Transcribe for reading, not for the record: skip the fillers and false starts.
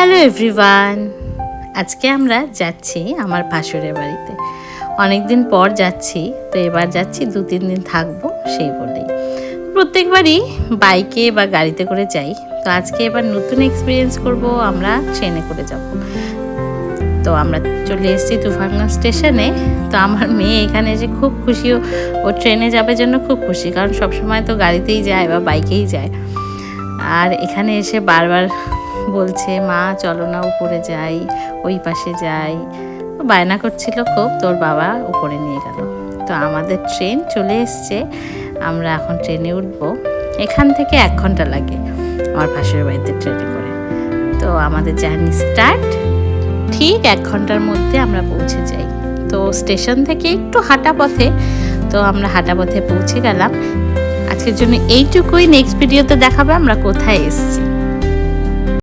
Hello everyone, আজকে আমরা যাচ্ছি আমার ভাসুরের বাড়িতে। অনেক দিন পর যাচ্ছি, তো এবার যাচ্ছি 2-3 দিন থাকবো সেই বলেই। প্রত্যেকবারই বাইকে বা গাড়িতে করে যাই, তো আজকে এবার নতুন এক্সপিরিয়েন্স করব, আমরা ট্রেনে করে যাব। তো আমরা চলে এসেছি তুফানগঞ্জ স্টেশনে। তো আমার মেয়ে এখানে এসে খুব খুশি, ও ট্রেনে যাবে জন্য খুব খুশি, কারণ সবসময় তো গাড়িতেই যায় বা বাইকেই যায়। আর এখানে এসে বারবার বলছে, মা চলো না উপরে যাই, ওই পাশে যাই, বায়না করছিল খুব। তোর বাবা উপরে নিয়ে গেল। তো আমাদের ট্রেন চলে এসছে, আমরা এখন ট্রেনে উঠবো। এখান থেকে 1 ঘন্টা লাগে আমার ভাসুরের বাড়িতে ট্রেনে করে। তো আমাদের জার্নি স্টার্ট। ঠিক 1 ঘন্টার মধ্যে আমরা পৌঁছে যাই। তো স্টেশন থেকে একটু হাঁটা পথে, তো আমরা হাঁটা পথে পৌঁছে গেলাম। আজকের জন্য এইটুকুই। নেক্সট ভিডিওতে দেখাবো আমরা কোথায় এসেছি।